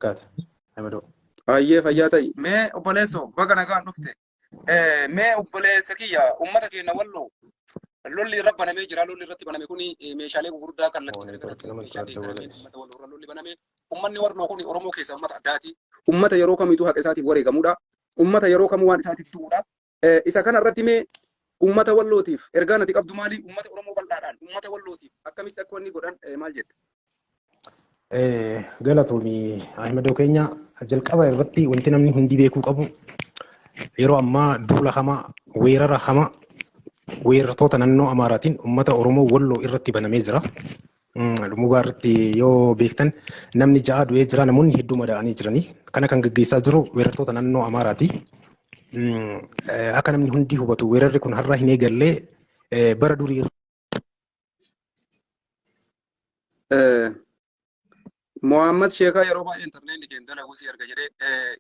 Kaate. Amadoo. Baay'ee fayyaa ta'i. Mee obboleessoo baga nagaan dhufte. Mee obboleessa kiyya uummata keenya walloo lolli irra banamee jira. Lolli irratti baname kuni meeshaalee gurguddaa kallattii garaagaraatiin meeshaa deeggaramee uummata walloo irra lolli baname. Uummanni walloo kuni Oromoo keessa uummata addaati. Uummata yeroo kamiituu haqa isaatiif wareegamudha. Uummata yeroo kamuu waan isaatiif du'udha. Isa kana irratti mee uummata wallootiif ergaa nati qabdu maali? Uummata Oromoo bal'aadhaan uummata wallootiif akkamitti akka wanni godhan maal jedha? Galatoomii Ahmadoo keenya jalqaba irratti wanti namni hundi beekuu qabu yeroo ammaa duula hamaa weerara hamaa weerartoota naannoo Amaaraatiin uummata Oromoo Walloo irratti banamee jira. Dhumugaa irratti yoo beektan namni 6 du'ee jira, namoonni hedduu madaa'anii jiranii. Kana kan gaggeessaa jiru weerartoota naannoo Amaaraati. Akka namni hundi hubatu weerarri kun har'a hin eegallee bara durii Mohammad Sheekaa yeroo baay'ee intarneetii keenya dalagu si arga jedhee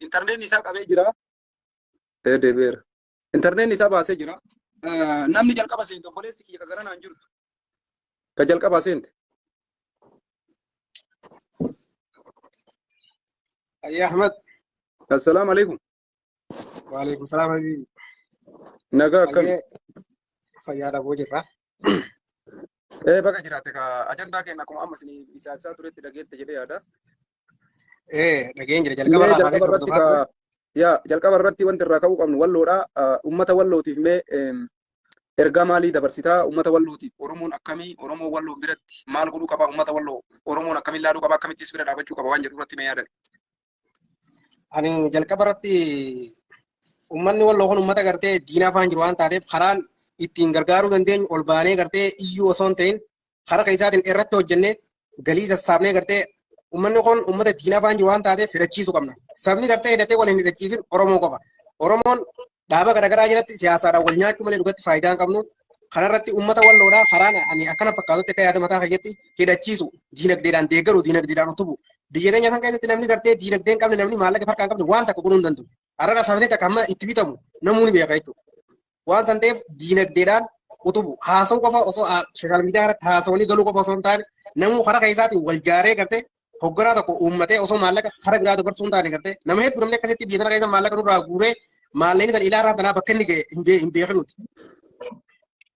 intarneetiin isaa qabee jira. Deebi'eera. Intarneetiin isaa baasee jira. Namni jalqaba seente obboleessi kiyya ka garanaan jirtu. Ka jalqaba seente. Ayya Ahmad. Assalaamu alaikum. Wa alaikum salaam habibi. Nagaa akkami? Fayyaadha boo jirra. Baga jiraate ka ajandaa keenya akkuma amma isin isaa turetti dhageette jedhee yaada. Dhageen jira jalqaba irraa kaasee sirba turaa. Jalqaba irratti wanti irraa ka'uu qabnu walloodha. Uummata wallootiif mee ergaa maalii dabarsitaa? Uummata wallootiif Oromoon akkamii Oromoo walloo biratti maal godhuu qaba? Uummata walloo Oromoon akkamii ilaaluu qaba? Akkamittis bira dhaabachuu qaba waan jedhu irratti mee yaadan? Ani jalqaba irratti uummanni walloo kun uummata gartee diinaa afaan jiru waan taateef karaan ittiin gargaaruu dandeenyu ol baanee gartee iyyuu osoo hin ta'in karaa keessaatiin irratti hojjennee galii sassaabnee gartee uummanni kun uummata diinaa afaan jiru waan taateef hidhachiisuu qabna. Sabni gartee hidhatee wal hin hidhachiisin Oromoo qofa. Oromoon dhaaba garaagaraa jalatti siyaasaadhaan wal nyaachuu malee dhugatti faayidaa hin qabnu. Kanarratti uummata walloodhaa karaan ani akkana fakkaatutti akka yaada mataa keenyatti hidhachiisu diinagdeedhaan deeggaru diinagdeedhaan utubu. Biyya teenya san keessatti namni gartee diinagdee hin qabne namni maallaqa harkaa hin qabne waan takka godhuu hin danda'u. Har'a sabni takka amma itti bitamu namuu ni beeka jechuudha. Waan san ta'eef diinagdeedhaan utubu haasa'uu qofa osoo sooshaal miidiyaa irratti haasa'anii galuu qofa osoo hin taane namuu karaa keessaatiin wal jaaree gartee hogganaa tokko uummatee osoo maallaqa karaa biraa dabarsuu hin taane gartee nama hedduu namni akkasitti biyya tana keessa maallaqa nurraa guuree maallaqni kan ilaalaa tanaa bakka inni ga'e hin beeknuti.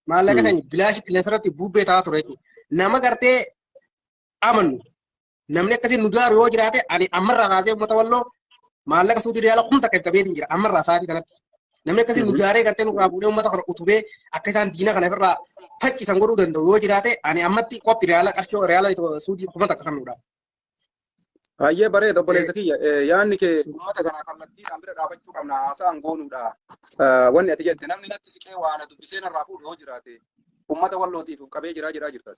Maallaqa keenya bilaashi qilleensa irratti bubbee ta'aa ture jechuudha. Nama gartee amannu namni akkasiin nu jaaru yoo jiraate ani ammarraa kaasee uummata walloo maallaqa suutii riyaala humna takka qabeetiin jira ammarraa sa'aatii kanatti. Namni akkasiin nu jaaree gartee nurraa fuudhee uummata kana utubee akka isaan diina kana ofirraa faccisan godhuu danda'u yoo jiraate ani ammatti qophii riyaala qarshii riyaala suutii humna takka kennuudha. Baay'ee bareeda obboleessa kiyya. Yaanni kee uummata kana kallattiidhaan bira dhaabachuu qabna haasa'an goonuudha. Wanni ati jette namni natti siqee waan dubbisee narraa fuudhu yoo jiraate uummata wallootiif qabee jirta.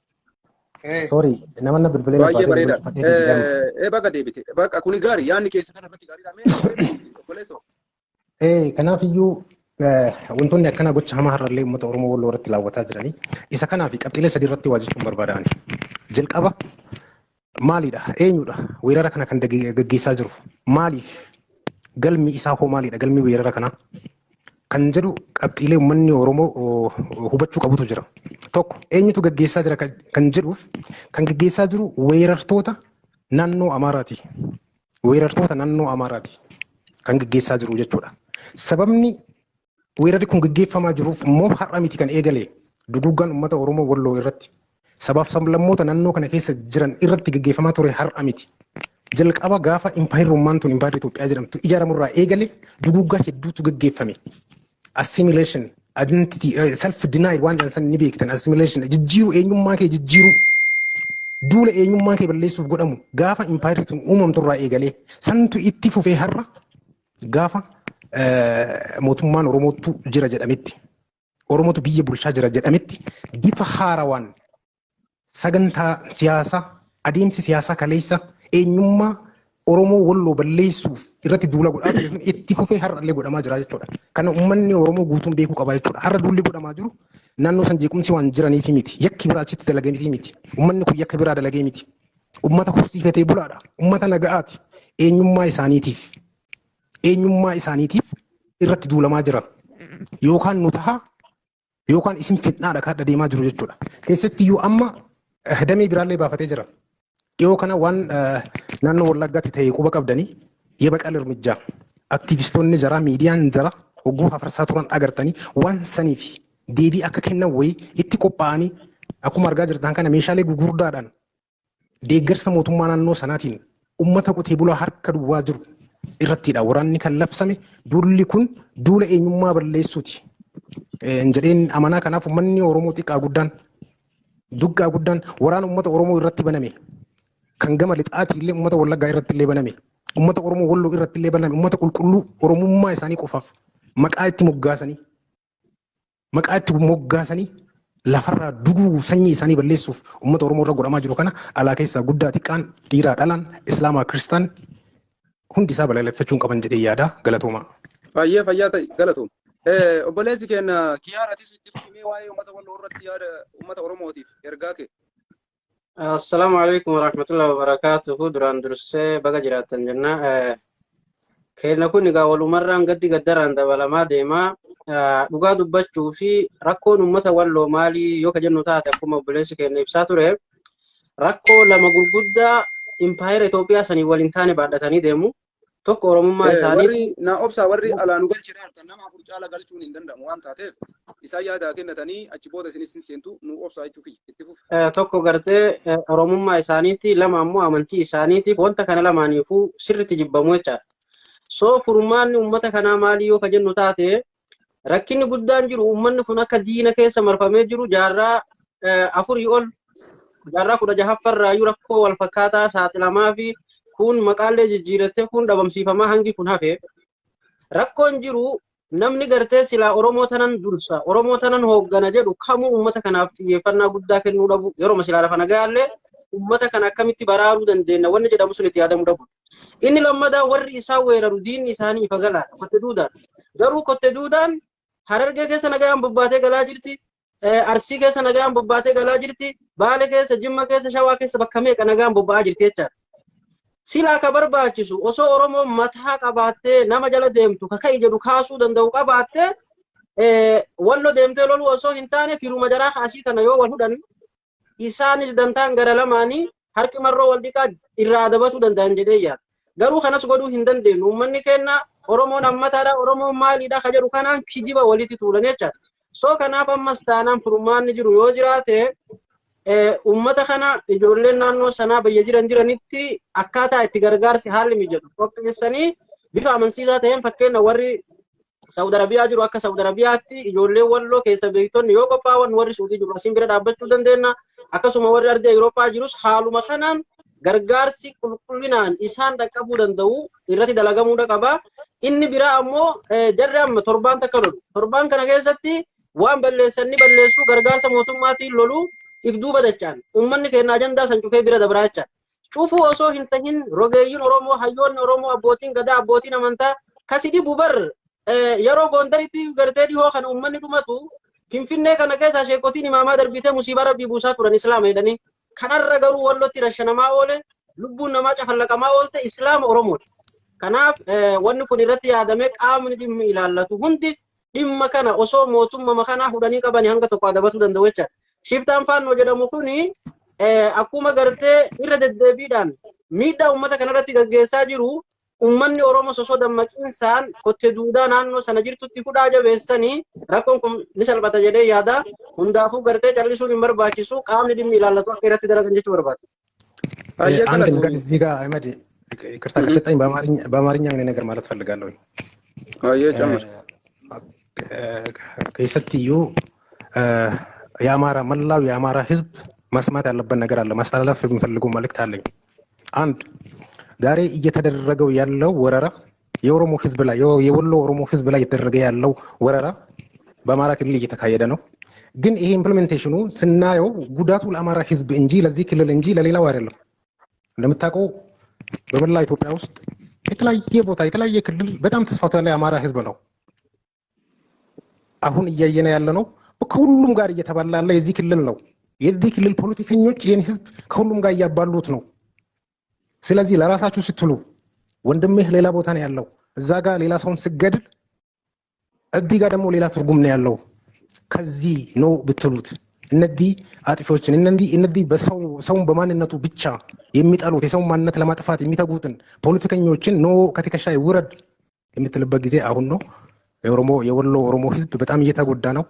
Sorry, nama bilbilee baay'ee bareeda. Baga deebite. Bakka kuni gaarii yaanni keessa kana irratti gaariidha. Mee obboleessoo. Kanaaf iyyuu wantoonni akkana gocha hamaa har'allee uummata Oromoo Walloo irratti raawwataa jiranii isa kanaaf qabxiilee sadii irratti waa jechuun barbaadani. Jalqaba maalidha? Eenyudha? Weerara kana kan gaggeessaa jiru maaliif? Galmi isaa hoo maalidha? Galmi weerara kanaa kan jedhu qabxiilee uummanni Oromoo hubachuu qabutu jira. Tokko eenyutu gaggeessaa jira kan jedhuuf kan gaggeessaa jiru weerartoota naannoo Amaaraati. Weerartoota naannoo Amaaraati kan gaggeessaa jiru jechuudha. Sababni weerarri kun gaggeeffamaa jiruuf immoo har'a miti kan eegale duguggaan uummata Oromoo Walloo irratti sabaaf sablammoota naannoo kana keessa jiran irratti gaggeeffamaa ture har'a miti. Jalqaba gaafa impaayirummaan tun impaayirri Itoophiyaa jedhamtu ijaaramurraa eegale duguggaa hedduutu gaggeeffame. Assimilation, identity, self denial waan jedhan ni beektan. Assimilation jijjiiruu eenyummaa kee jijjiiruu duula eenyummaa kee balleessuuf godhamu gaafa impaayirri tun uumamturraa eegalee santu itti fufee har'a gaafa mootummaan Oromootu jira jedhametti Oromootu biyya bulchaa jira jedhametti bifa haarawaan sagantaa siyaasaa adeemsi siyaasaa kaleessa eenyummaa Oromoo Walloo balleessuuf irratti duula godhaa ture itti fufee har'allee godhamaa jira jechuudha. Kana uummanni Oromoo guutuun beekuu qaba jechuudha. Har'a duulli godhamaa jiru naannoo san jeequmsi waan jiraniif miti. Yakki biraa achitti dalagamee miti. Uummanni kun yakka biraa dalagee miti. Uummata horsiifatee bulaadha. Uummata naga'aati. Eenyummaa isaaniitiif irratti duulamaa jira. Yookaan nu taha yookaan isin fitnaadha kan adda deemaa jiru jechuudha. Keessatti iyyuu amma damee biraallee baafatee jira. Dhiyoo kana waan naannoo Wallaggaatti ta'e quba qabdanii የበቀል እርምጃ aktivistoonni jara miidiyaan jara hogguu hafarsaa turan agartanii waan saniif deebii akka kennan wayii itti qophaa'anii akkuma argaa jirtan kana meeshaalee gugurdaadhaan deeggarsa mootummaa naannoo sanaatiin uummata qotee bulaa harka duwwaa jiru irrattidha waraanni kan labsame. Duulli kun duula eenyummaa balleessuuti jedheen amanaa. Kanaaf uummanni Oromoo xiqqaa guddaan duggaa guddaan waraana uummata Oromoo irratti baname kan gama lixaatii illee uummata Wallaggaa irratti illee baname, uummata Oromoo Walloo irratti illee baname, uummata qulqulluu Oromummaa isaanii qofaaf maqaa itti moggaasanii lafarraa duguu sanyii isaanii balleessuuf uummata Oromoo irra godhamaa jiru kana alaa keessaa guddaa xiqqaan dhiiraa dhalaan Islaamaa Kiristaan hundi isaa balaaleffachuun qaban jedhee yaada. Galatoomaa. Baay'ee fayyaa ta'e galatoom. Obboleessi keenya Kiyaaratis itti fufnee waa'ee uummata Walloo irratti yaada uummata Oromootiif ergaa kee. Assalamu alaikum warahmatullahi wabarakatuh. Duraan dursee baga jiraattan jenna. Keenya kun egaa walumarraan gaddaraan dabalamaa deemaa. Dhugaa dubbachuu fi rakkoon uummata Walloo maalii yoo ka jennu taate akkuma obboleessi keenya ibsaa ture rakkoo lama gurguddaa impaayera Itoophiyaa sanii waliin taane baadhatanii deemu. Tokko Oromummaa isaanii warri na obsaa warri alaanu galchidhaan kan nama afur caala galchuun hin danda'amu waan taateef isaan yaada kennatanii achi booda isinis hin seentu nu obsaa jechuu itti fufu. Tokko gartee Oromummaa isaaniiti, lama ammoo amantii isaaniitiif wanta kana lamaaniifuu sirriitti jibbamu jechaadha. So furmaanni uummata kanaa maalii yoo ka jennu taate rakkinni guddaan jiru uummanni kun akka diina keessa marfamee jiru jaarraa afurii ol jaarraa 16 rakkoo wal fakkaataa saaxilamaa fi kun maqaalee jijjiirratee kun dhabamsiifamaa hangi kun hafe rakkoon jiru namni gartee silaa Oromoo tanan dursa Oromoo tanan hooggana jedhu kamuu uummata kanaaf xiyyeeffannaa guddaa kennuu dhabu. Yeroo silaa lafa nagaallee uummata kana akkamitti baraaruu dandeenya wanni jedhamu sun itti yaadamuu dhabu. Inni lammadaa warri isaa weeraru diinni isaanii ifa galaadha kotte duudaan. Garuu kotte duudaan Harargee keessa nagaan bobbaatee galaa jirti. Arsii keessa nagaan bobbaatee galaa jirti. Baalee keessa, Jimma keessa, Shawaa keessa bakka meeqa nagaan bobba'aa jirti jechaadha. Silaa ka barbaachisu osoo Oromoon mataa qabaattee nama jala deemtu kakai jedhu kaasuu danda'u qabaattee Walloo deemtee loluu osoo hin taane firuma jaraa kaasii kana yoo wal hudhan isaanis dantaan gara lamaanii harki marroo wal dhiqaa irraa dabatuu danda'an jedhee yaada. Garuu kanas godhuu hin dandeenyu. Uummanni keenya Oromoon ammataadha, Oromoon maaliidha ka jedhu kanaan kijiba walitti tuulan jechaadha. So kanaaf ammas taanaan furmaanni jiru yoo jiraate ummata kana ijoolleen naannoo sanaa bayya jiranitti akkaataa itti gargaarsi haalli mijatu qopheessanii bifa amansiisaa ta'een fakkeenya warri Saudi Arabiyaa jiru akka Saudi Arabiyaatti ijoolleen Walloo keessa beektonni yoo qophaa'an warri Suudii jiru asiin bira dhaabbachuu dandeenya. Akkasuma warri ardii Awurooppaa jirus haaluma kanaan gargaarsi qulqullinaan isaan dhaqqabuu danda'u irratti dalagamuu qaba. Inni biraa ammoo jarri amma torbaan takka lolu. Torbaan kana keessatti waan balleessanii balleessuu gargaarsa mootummaatiin lolu if duuba dachaan uummanni keenya ajandaa san cufee bira dabraa jecha cufuu osoo hin tahin rogeeyyiin Oromoo hayyoonni Oromoo abbootiin gadaa abbootiin amantaa kasidi bubar yeroo Gondaritti gartee dhihoo kana uummanni dhumatu Finfinnee kana keessa sheekotiin imaamaa darbitee musiibaa rabbii buusaa turan Islaama jedhanii kanarra garuu Wallootti rashanamaa oole lubbuun namaa cafallaqamaa oolte Islaama Oromooti. Kanaaf wanni kun irratti yaadamee qaamni dhimmi ilaallatu hundi dhimma kana osoo mootummaa kanaa hudhanii qabanii hanga tokko adabatuu danda'u jecha. Shiftaan faannoo jedhamu kuni akkuma gartee irra deddeebiidhaan miidhaa uummata kanarratti gaggeessaa jiru uummanni Oromoo osoo dammaqiinsaan kotte duudaa naannoo sana jirtutti hudhaa jabeessanii rakkoon kun ni salphata jedhee yaada. Hundaafuu gartee callisuun hin barbaachisu qaamni dhimmi ilaallatu akka irratti dalagan jechuu barbaada. አንድ ነገር እዚህ ጋር አህመድ ይቅርታ ከሰጠኝ በአማርኛ የሆነ ነገር ማለት ፈልጋለሁ። ከሰጥዩ የአማራ መላው የአማራ ህዝብ መስማት ያለበት ነገር አለ። ማስተላለፍ የሚፈልገው መልእክት አለኝ። አንድ ዛሬ እየተደረገው ያለው ወረራ የኦሮሞ ህዝብ ላይ የወሎ ኦሮሞ ህዝብ ላይ እየተደረገ ያለው ወረራ በአማራ ክልል እየተካሄደ ነው። ግን ይሄ ኢምፕሊሜንቴሽኑ ስናየው ጉዳቱ ለአማራ ህዝብ እንጂ ለዚህ ክልል እንጂ ለሌላው አይደለም። እንደምታውቀው በመላ ኢትዮጵያ ውስጥ የተለያየ ቦታ የተለያየ ክልል በጣም ተስፋፍቶ ያለ የአማራ ህዝብ ነው። አሁን እያየነ ያለ ነው ከሁሉም ጋር እየተባላ ያለ የዚህ ክልል ነው። የዚህ ክልል ፖለቲከኞች ይሄን ህዝብ ከሁሉም ጋር እያባሉት ነው። ስለዚህ ለራሳችሁ ስትሉ ወንድምህ ሌላ ቦታ ነው ያለው፣ እዛ ጋር ሌላ ሰውን ስገድል እዚህ ጋር ደግሞ ሌላ ትርጉም ነው ያለው። ከዚህ ነው ብትሉት እነዚህ አጥፊዎችን እነዚህ ሰውን በማንነቱ ብቻ የሚጠሉት የሰውን ማንነት ለማጥፋት የሚተጉትን ፖለቲከኞችን ኖ ከትከሻ ይውረድ የምትልበት ጊዜ አሁን ነው። የወሎ ኦሮሞ ህዝብ በጣም እየተጎዳ ነው።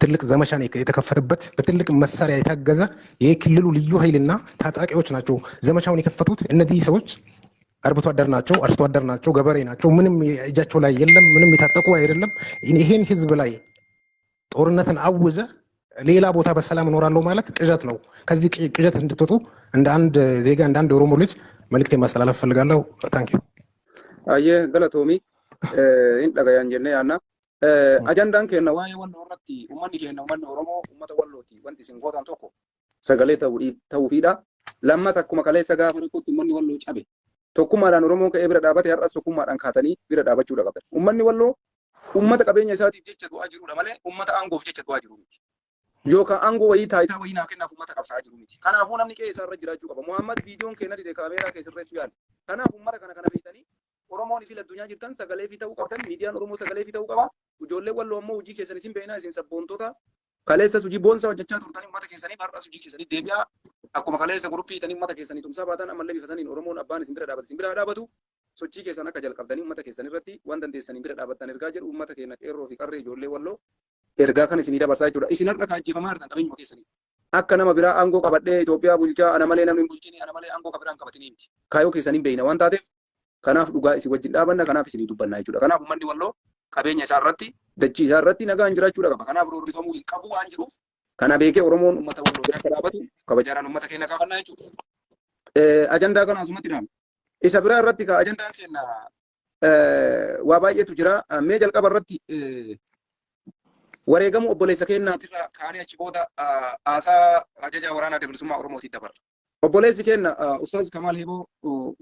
ትልቅ ዘመቻ ነው የተከፈተበት። በትልቅ መሳሪያ የታገዘ የክልሉ ልዩ ኃይልና ታጣቂዎች ናቸው ዘመቻውን የከፈቱት። እነዚህ ሰዎች አርብቶ አደር ናቸው፣ ገበሬ ናቸው። ምንም እጃቸው ላይ የለም፣ ምንም የታጠቁ አይደለም። ይሄን ህዝብ ላይ ጦርነትን አውጀ ሌላ ቦታ በሰላም እኖራለሁ ማለት ቅዠት ነው። ከዚህ ቅዠት እንድትወጡ እንደ አንድ ዜጋ እንደ አንድ ኦሮሞ ልጅ መልእክት ማስተላለፍ ፈልጋለሁ። ታንኪዩ አየ ገለቶሚ እንደጋያን ጀነ ያና አጀንዳን ከነ ዋይ ወሎ ረቲ ኡማኒ ከነ ኡማኒ ኦሮሞ ኡመተ ወሎቲ ወንቲ ሲንጎታን ቶኮ ሰገሌ ተውፊዳ ለማታ ኩማ ከለ ሰጋ ፈረኮት ኡማኒ ወሎ ጫቤ tokkummaadhaan Oromoon ka'ee bira dhaabate har'as tokkummaadhaan kaatanii bira dhaabachuudha qaban. Uummanni walloo uummata qabeenya isaatiif jecha du'aa jirudha malee uummata aangoof jecha du'aa jiru miti. Yookaan aangoo wayii taayitaa wayii naa kennaaf uummata qabsaa jiru miti. Kanaafuu namni qe'ee isaarra jiraachuu qaba. Muhammad viidiyoon keenya dide kaameeraa keessirreessuu yaala. Kanaaf uummata kana beektanii Oromoon isin addunyaa jirtan sagalee fi ta'uu qabdan miidiyaan Oromoo sagalee fi ta'uu qaba. Ijoollee walloo ammoo hojii keessan isin beeknaa isin sabboontota kaleessas hojii boonsaa hojjechaa turtanii uummata keessanii har'as hojii keessanii deebi'aa. Akkuma kaleessa guruppii tanii uummata keessanii tumsaa baatan ammallee bifatanii Oromoon abbaan isin bira dhaabatu sochii keessan akka jalqabdanii uummata keessan irratti waan dandeessanii bira dhaabatan ergaa jedhu uummata keenya qeerroo fi qarree ijoollee walloo ergaa kan isinii dabarsaa jechuudha. Isin har'a kaajjifamaa jirtan qabeenyuma keessanii akka nama biraa aangoo qabadhee Itoophiyaa bulchaa ana malee namni hin bulchine ana malee aangoo qabiraan qabatanii miti. Kaayoo keessanii hin beekna waan taateef kanaaf dhugaa isin wajjin dhaabanna kanaaf isinii dubbannaa jechuudha. Kanaaf uummanni walloo qabeenya isaa irratti dachii isaa irratti nagaan jiraachuudha qaba. Kanaaf roorrifamuu hin qabu waan jiruuf kana beekee Oromoon uummata walloo bira dhaabatu kabajaadhaan uummata keenya kaafannaa jechuudha. Ajandaa kana asumatti dhaabna. Isa biraa irratti ka ajandaan keenya waa baay'eetu jira. Mee jalqaba irratti wareegamuu obboleessa keenyaatirra kaanee achi booda haasaa ajajaa waraanaa bilisummaa Oromootiin dabarra. Obboleessi keenya Ustaaz Kamaal Heboo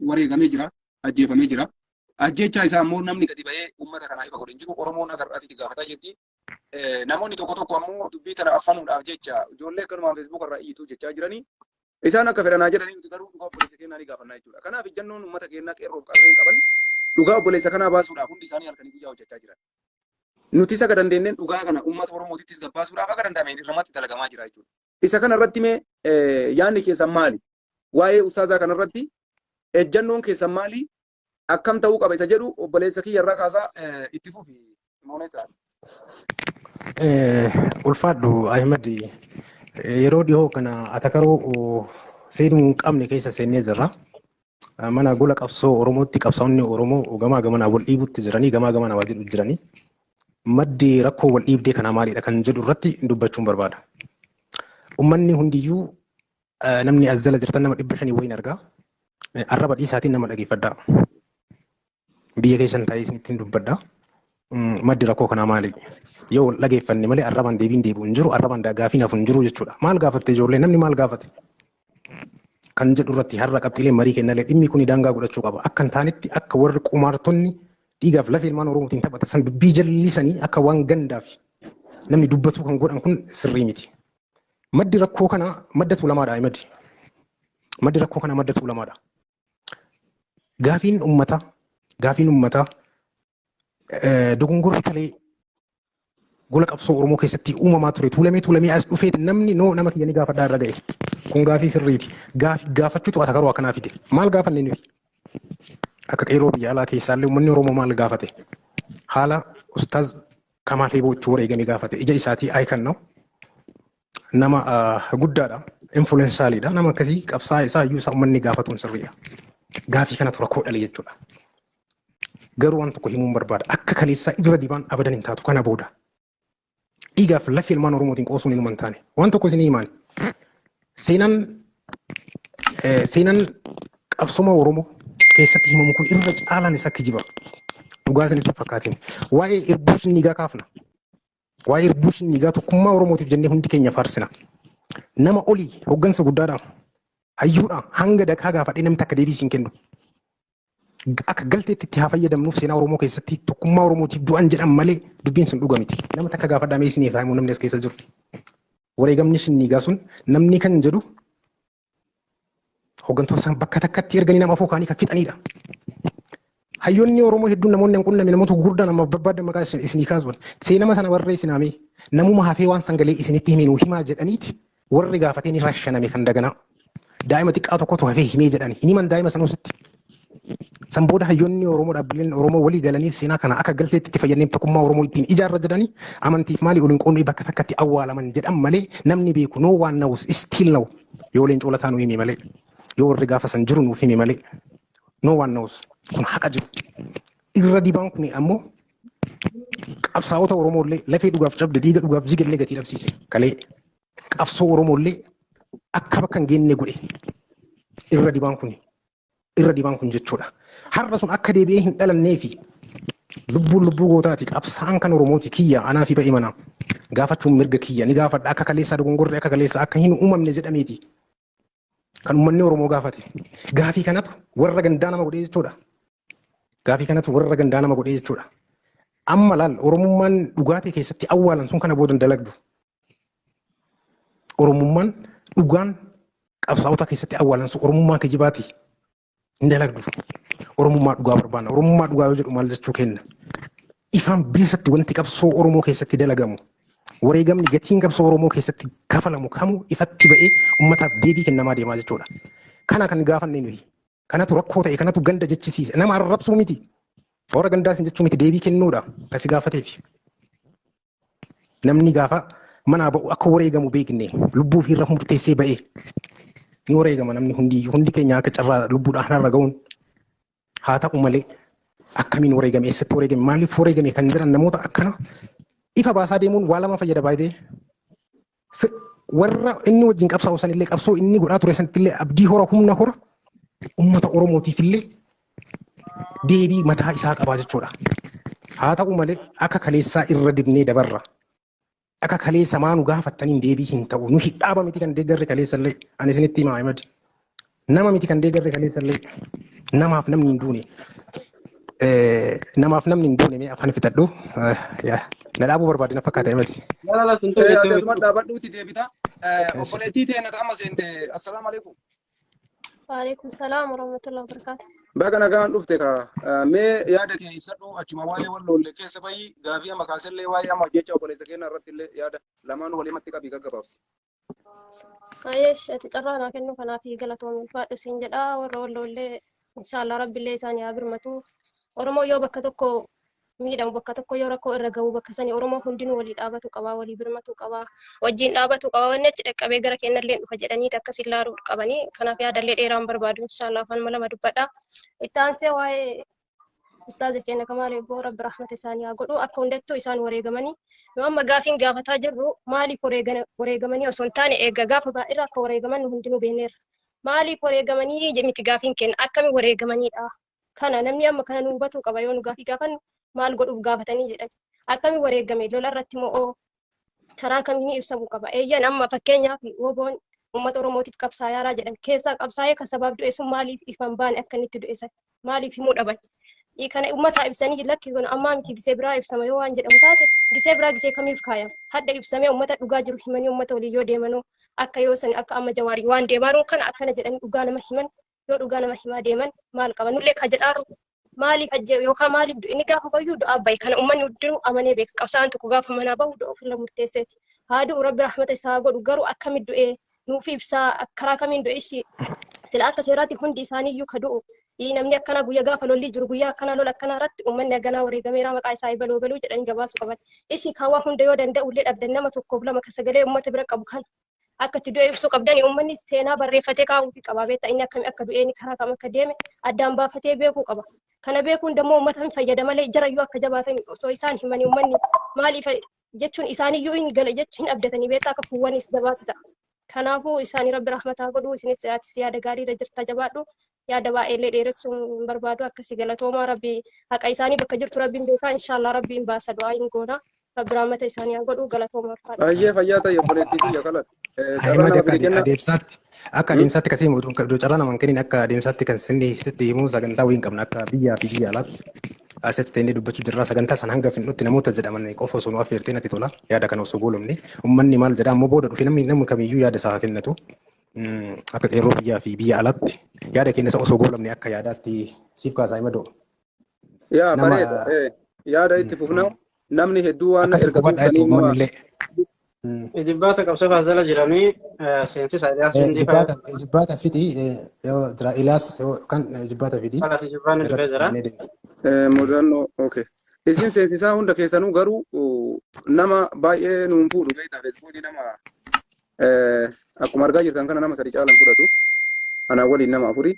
wareegamee jira, ajjeefamee jira. Ajjechaa isaa immoo namni gadi ba'ee uummata kanaa ifa godhin jiru Oromoon agarraatitti gaafataa jirti. Namoonni tokko ammoo dubbii tana affanuudhaaf jecha ijoollee akkanumaan feesbuuk irraa iyyituu jechaa jiranii isaan akka fedhanaa jedhanii nuti garuu dhugaa obboleessa keenyaa ni gaafannaa jechuudha. Kanaaf ejjannoon uummata keenyaa qeerroof qarreen qaban dhugaa obboleessa kanaa baasuudhaaf hundi isaanii halkanii guyyaa hojjechaa jiran. Nuti isa dandeenyeen dhugaa kana uummata Oromootittis gabbaasuudhaaf akka danda'ameen irratti dalagamaa jira jechuudha. Isa kana irratti mee yaadni keessan maali? Waa'ee ustaazaa kana irratti ejjannoon keessan maali? Akkam ta'uu qaba isa jedhu obboleessa kiyya irraa kaasaa itti fufi mooneessaa. Ulfaadhu Ahmed yeroo dhiyoo kana atakaroo seenuu hin qabne keessa seennee jirra. Mana gola qabsoo Oromootti qabsaa'onni Oromoo gamaa gamanaa wal dhiibutti jiranii gamaa gamanaa wal jedhu jiranii. Maddi rakkoo wal dhiibdee kanaa maalidha kan jedhu irratti dubbachuun barbaada. Uummanni hundiyyuu namni as jala jirtan nama 500 wayin argaa. Arraba dhiisaatiin nama dhageeffadhaa. Biyya keessan taa'ee isinitti dubbadhaa. Maddi rakkoo kanaa maali? Yoo dhageeffanne malee arrabaan deebiin deebi'u hin jiru, arrabaan gaafiin hafu hin jiru jechuudha. Maal gaafatte ijoollee namni maal gaafate? Kan jedhu irratti har'a qabxiilee marii kennallee dhimmi kun daangaa godhachuu qaba. Akka hin taanetti akka warri qumaartonni dhiigaaf lafee ilmaan Oromootiin taphatan dubbii jallisanii akka waan gandaaf namni dubbatu kan godhan kun sirrii miti. Maddi rakkoo kanaa madda tuulamaadha Ahmed. Maddi rakkoo kanaa madda tuulamaadha. Gaafiin uummataa dogongorri kalee gola qabsoo Oromoo keessatti uumamaa ture tuulamee as dhufee namni nama kiyya ni gaafadhaa irra ga'e. Kun gaafii sirriiti. Gaafachuutu atakaroo akkanaa fide. Maal gaafanne nuyi? Akka qeerroo biyya alaa keessaallee uummanni Oromoo maal gaafate? Haala Ustaaz Kamaal Heboo itti wareegame gaafate. Ija isaatii ayikan nama guddaadha. Influensaaliidha. Nama akkasii qabsaa isaa iyyuu isaa uummanni gaafatuun sirriidha. Gaafii kanatu rakkoo dhale jechuudha. Garuu waan tokko himuun barbaada. Akka kaleessaa irra dibaan abadan hin taatu kana booda. Dhiigaaf lafee ilmaan Oromootiin qoosuun hin taane. Waan tokko isin himaan. Seenaan qabsoma Oromoo keessatti himamu kun irra caalaan isaa kijiba. Dhugaa isinitti fakkaatiin. Waa'ee irbuus niigaa kaafna. Waa'ee irbuus niigaa tokkummaa Oromootiif jennee hundi keenya faarsina. Nama olii hoggansa guddaadhaan hayyuudhaan hanga dakaa gaafadhee namni takka deebii siin kennu. Akka galteetti itti haa fayyadamnuuf seenaa Oromoo keessatti tokkummaa Oromootiif du'an jedhan malee dubbiin sun dhuga miti. Nama takka gaafadhamee isiniif haa himu namni as keessa jiru. Wareegamni shinniigaa sun namni kan jedhu hoggantoota isaan bakka takkatti erganii nama afoo kaanii kan fixanidha. Hayyoonni Oromoo hedduun namoonni hin qunnamne namoota gurguddaa nama barbaadde maqaa isinii kaasuun seenama sana barreessiname namuma hafee waan sangalee isinitti himinu himaa jedhaniiti warri gaafatee ni rashaname kan daganaa. Daa'ima xiqqaa tokkotu hafee himee jedhani himan daa'ima sanuusitti. San booda hayyoonni Oromoo dhaabbileen Oromoo walii galanii seenaa kana akka galteetti itti fayyadnee tokkummaa Oromoo ittiin ijaarra jedhanii amantiif maali oliin qoonnee bakka takkatti awwaalaman jedhan malee namni beeku noo waan na'us istiil na'u yoo leencoo lataa nu hime malee yoo warri gaafa san jiru nuuf hime malee noo waan na'us kun haqa jiru. Irra dibaan kun ammoo qabsaa'ota Oromoollee lafee dhugaaf cabde dhiiga dhugaaf jigallee gatii dhabsiise kalee qabsoo Oromoollee akka bakka hin geenne godhe irra dibaan kun jechuudha. Har'a sun akka deebi'ee hin dhalannee fi lubbuu gootaati qabsaan kan Oromooti kiyya anaa fi ba'e mana gaafachuun mirga kiyya ni gaafadha akka kaleessa dogongorre akka kaleessa akka hin uumamne jedhameeti kan uummanni Oromoo gaafate. Gaafii kanatu warra gandaa nama godhee jechuudha. Amma laal Oromummaan dhugaatii keessatti awwaalan sun kana booda dalagdu. Oromummaan dhugaan qabsaa'ota keessatti awwaalan sun Oromummaa kijibaati. Indalagdu. Oromummaa dhugaa barbaanna. Oromummaa dhugaa yoo jedhu maal jechuu kenna. Ifaan bilisatti wanti qabsoo Oromoo keessatti dalagamu. Wareegamni gatiin qabsoo Oromoo keessatti kafalamu kamuu ifatti ba'ee uummataaf deebii kennamaa deemaa jechuudha. Kana kan gaafanne nuyi. Kanatu rakkoo ta'e kanatu ganda jechisiise. Nama arrabsuu miti. Warra gandaa sin jechuu miti deebii kennuudha. Kasi gaafateef. Namni gaafa manaa ba'u akka wareegamu beekne lubbuu fi irra murteessee ba'ee. Ni wareegama namni hundi keenya akka carraa lubbuudhaan har'a ga'uun haa ta'u malee akkamiin wareegame eessatti wareegame maaliif wareegame kan jiran namoota akkana ifa baasaa deemuun waa lama fayyada baay'ee warra inni wajjin qabsaa'u sanillee qabsoo inni godhaa ture sanittillee abdii hora humna hora uummata Oromootiifillee deebii mataa isaa qabaa jechuudha. Haa ta'u malee akka kaleessaa irra dibnee dabarra. Akka kaleessa maanu gaafattaniin deebii hin ta'u. Nu hidhaaba miti kan deeggarre kaleessallee. Ani isinitti himaa Ahmad. Nama miti kan deeggarre kaleessallee. Namaaf namni hin duune. Mee afaan fitadhu. Na dhaabuu barbaade na fakkaata Ahmad. Teessuma dhaabadhuuti deebita. Obboleettii ta'e nata amma seente. Assalaamu alaikum. Waalaikum salaam warahmatullahi wabarakatuh. Baga nagaan dhufte ka mee yaada kee ibsadhu achuma waa'ee walloollee keessa bahi gaafii amma kaasellee waa'ee amma jecha obboleessa keenya irratti illee yaada lamaan walimatti qabii gaggabaabsi. Ayesh ati carraa naa kennu kanaaf galatoomi ulfaadhu siin jedha warra walloollee inshallah rabbillee isaanii haa birmatu. Oromoo yoo bakka tokko miidhamu bakka tokko yoo rakkoo irra gahu bakka sanii Oromoo hundinuu walii dhaabatu qaba walii birmatu qaba wajjin dhaabatu qaba wanni achi dhaqqabee gara keenyallee dhufa jedhaniiti akkasiin laaluu qabanii kanaaf yaadallee dheeraan barbaadu inshallah afaan lama dubbadha. Itti aansee waa'ee ustaaza keenya Kamaal Eebboo rabbi rahmata isaanii haa godhu akka hundattuu isaan wareegamanii nu amma gaafiin gaafataa jirru maaliif wareegamanii osoo hin taane eega gaafa baay'ee akka wareegaman hundinuu beekneerra. Maaliif wareegamanii miti gaafiin keenya akkamiin wareegamanidha. Kana namni amma kana nu hubatu qaba yoo nu gaafii gaafannu maal godhuuf gaafatanii jedhan akkamiin wareegame lola irratti moo karaa kamiin ibsamuu qaba. Eeyyan amma fakkeenyaaf woboon uummata Oromootiif qabsaa'aa jedhan keessaa qabsaa'ee kan sabaaf du'e sun maaliif ifan baane akka inni itti du'e san maaliif himuu dhaban. Kana uummataa ibsanii lakki kun ammaa miti gisee biraa ibsama yoo waan jedhamu taate gisee biraa gisee kamiif kaayama. Hadda ibsamee uummata dhugaa jiru himanii uummata walii yoo deemanoo akka yoo san akka amma jawaarii waan deemaanuu kana akkana jedhanii dhugaa nama himan yoo dhugaa nama himaa deeman maal qaba nullee ka jedhaaru maaliif ajjee yookaan maaliif inni gaafa bayyuu du'aa bayi kana uummanni hundinuu amanee beeka qabsaan tokko gaafa manaa bahu du'a ofirra murteesseeti haa du'u rabbi rahmata isaa godhu garuu akkamiin du'ee nuuf ibsaa karaa kamiin du'e ishii sila akka seeraatti hundi isaaniiyyuu ka du'u namni akkana guyyaa gaafa lolli jiru guyyaa akkana lola akkana irratti uummanni akkanaa wareegameera maqaa isaa baloo jedhanii gabaasu qaban ishii kaawwaa hunda yoo danda'u illee dhabdan nama tokkoof lama ka sagalee uummata bira qabu kan akka itti du'e ibsuu qabdani uummanni seenaa barreeffatee kaa'uufi qaba beektaa inni akkami akka du'eeni karaa kam akka deeme addaan baafatee beekuu qaba. Kana beekuun dammoo uummata hin fayyada malee jarayyuu akka jabaatan osoo isaan himanii uummanni maaliif jechuun isaaniyyuu hin gala jechuun hin abdatanii beektaa akka kuuwwanis jabaatu ta'a. Kanaafuu isaanii rabbi rahmataa godhu isinis yaada gaariirra jirta jabaadhu yaada baay'eellee dheeressuun barbaadu akkasii galatoomaa rabbi haqa isaanii bakka jirtu rabbiin beekaa inshallah rabbiin baasa du'aa hin goona rabbi rahmata isaanii haa godhu galatoomaa ulfaadha. Baay'ee fayyaa ta'e obboleettii biyya kalat. Akka adeemsaatti kasii mootuun carraa namaan kennin akka adeemsaatti kan sitti himuu sagantaa wayii hin qabne akka biyyaa fi biyya alaatti asitti ta'ee dubbachuu jirra sagantaa sana hanga finnutti namoota jedhaman qofa osoo nu affeertee natti tola yaada kana osoo goolumne uummanni maal jedha ammoo booda dhufe namni kamiyyuu yaada isaa kennatu akka qeerroo biyyaa fi biyya alaatti yaada kenna osoo goolamne akka yaadaatti siif kaasaa hima doo. Yaa nama bareeda. Yaada itti fufnaa namni hedduu waan akkasii ergatuuf hubadhaa jechuudha kaniin namoonni illee. Ijibbaata qabsoo faasala jedhamee seensis Aliyaas Hindii fayyada. Ijibbaata fidii yoo jira Ilaas yookaan ijibbaata fidii Kanaaf ijibbaanni dhufee irratti jira. kennee deema. mudannoo okay. Isin seensisaa hunda keessanuu garuu nama baay'ee nuun fuudhu beektaa feesbuukii nama akkuma argaa jirtan kana nama sadi caalan fudhatu. Anaa waliin nama afurii.